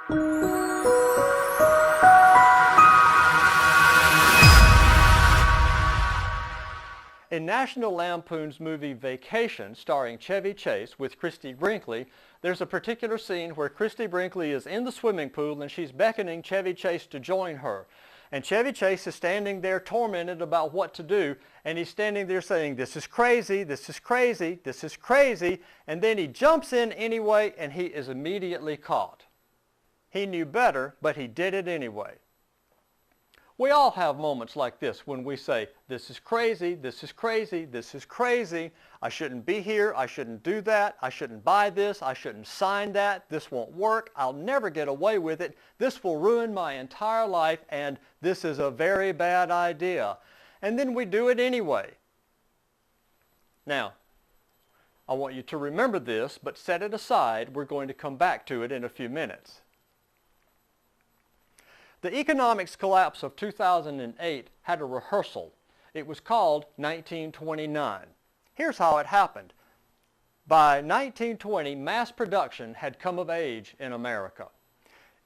In National Lampoon's movie Vacation, starring Chevy Chase with Christy Brinkley, there's a particular scene where Christy Brinkley is in the swimming pool and she's beckoning Chevy Chase to join her. And Chevy Chase is standing there tormented about what to do, and he's standing there saying, "This is crazy, this is crazy, this is crazy," and then he jumps in anyway and he is immediately caught. He knew better, but he did it anyway. We all have moments like this when we say, "This is crazy, this is crazy, this is crazy. I shouldn't be here, I shouldn't do that, I shouldn't buy this, I shouldn't sign that, this won't work, I'll never get away with it, this will ruin my entire life, and this is a very bad idea." And then we do it anyway. Now, I want you to remember this, but set it aside. We're going to come back to it in a few minutes. The economics collapse of 2008 had a rehearsal. It was called 1929. Here's how it happened. By 1920, mass production had come of age in America.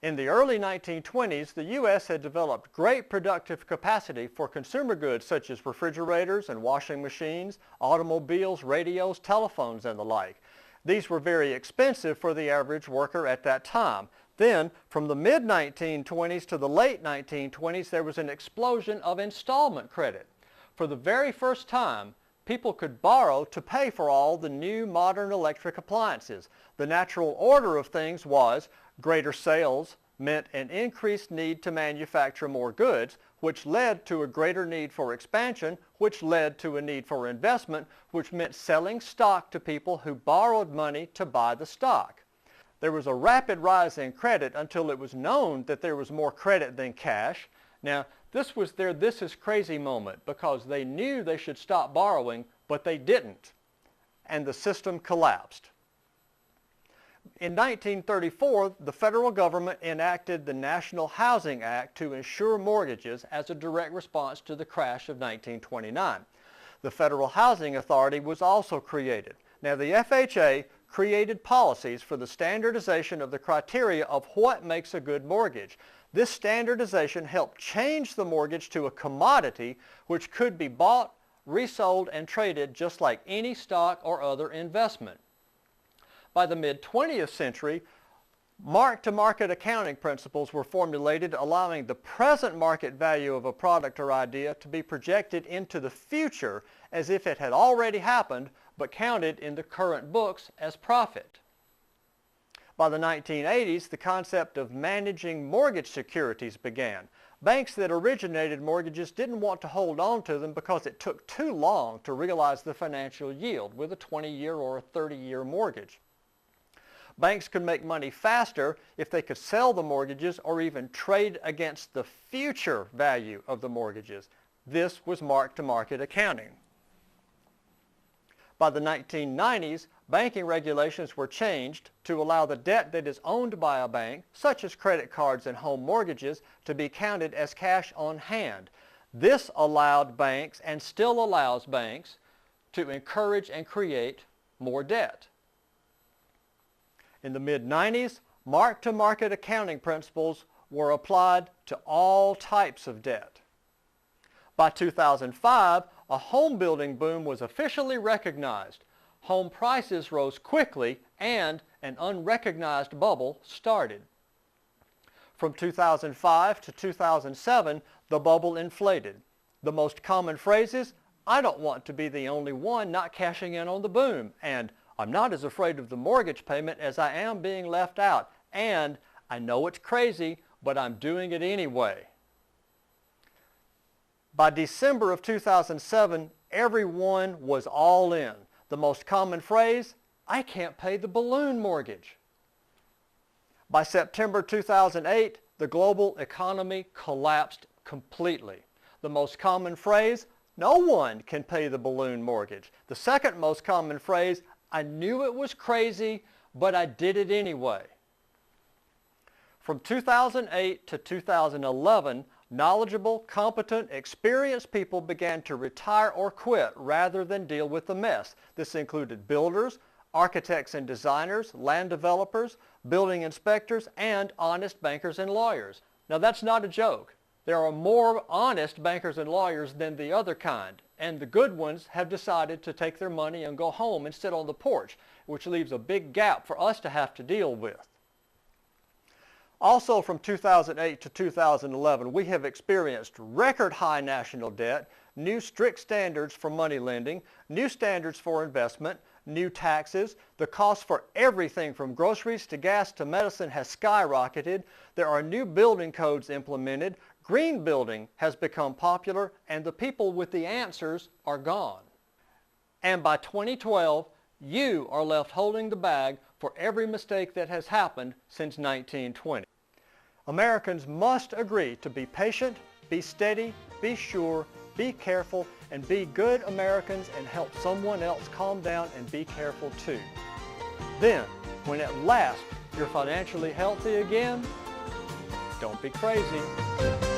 In the early 1920s, the U.S. had developed great productive capacity for consumer goods such as refrigerators and washing machines, automobiles, radios, telephones, and the like. These were very expensive for the average worker at that time. Then, from the mid-1920s to the late 1920s, there was an explosion of installment credit. For the very first time, people could borrow to pay for all the new modern electric appliances. The natural order of things was greater sales meant an increased need to manufacture more goods, which led to a greater need for expansion, which led to a need for investment, which meant selling stock to people who borrowed money to buy the stock. There was a rapid rise in credit until it was known that there was more credit than cash. Now, this was their "this is crazy" moment because they knew they should stop borrowing, but they didn't, and the system collapsed. In 1934, the federal government enacted the National Housing Act to insure mortgages as a direct response to the crash of 1929. The Federal Housing Authority was also created. Now, the FHA created policies for the standardization of the criteria of what makes a good mortgage. This standardization helped change the mortgage to a commodity which could be bought, resold, and traded just like any stock or other investment. By the mid-20th century, mark-to-market accounting principles were formulated, allowing the present market value of a product or idea to be projected into the future as if it had already happened, but counted in the current books as profit. By the 1980s, the concept of managing mortgage securities began. Banks that originated mortgages didn't want to hold on to them because it took too long to realize the financial yield with a 20-year or a 30-year mortgage. Banks could make money faster if they could sell the mortgages or even trade against the future value of the mortgages. This was mark-to-market accounting. By the 1990s, banking regulations were changed to allow the debt that is owned by a bank, such as credit cards and home mortgages, to be counted as cash on hand. This allowed banks, and still allows banks, to encourage and create more debt. In the mid-90s, mark-to-market accounting principles were applied to all types of debt. By 2005, a home building boom was officially recognized. Home prices rose quickly and an unrecognized bubble started. From 2005 to 2007, the bubble inflated. The most common phrases, "I don't want to be the only one not cashing in on the boom," and "I'm not as afraid of the mortgage payment as I am being left out," and "I know it's crazy, but I'm doing it anyway." By December of 2007, everyone was all in. The most common phrase, "I can't pay the balloon mortgage." By September 2008, the global economy collapsed completely. The most common phrase, "No one can pay the balloon mortgage." The second most common phrase, "I knew it was crazy, but I did it anyway." From 2008 to 2011, knowledgeable, competent, experienced people began to retire or quit rather than deal with the mess. This included builders, architects and designers, land developers, building inspectors, and honest bankers and lawyers. Now that's not a joke. There are more honest bankers and lawyers than the other kind, and the good ones have decided to take their money and go home and sit on the porch, which leaves a big gap for us to have to deal with. Also from 2008 to 2011, we have experienced record high national debt, new strict standards for money lending, new standards for investment, new taxes. The cost for everything from groceries to gas to medicine has skyrocketed. There are new building codes implemented. Green building has become popular, and the people with the answers are gone. And by 2012, you are left holding the bag for every mistake that has happened since 1920. Americans must agree to be patient, be steady, be sure, be careful, and be good Americans and help someone else calm down and be careful too. Then, when at last you're financially healthy again, don't be crazy.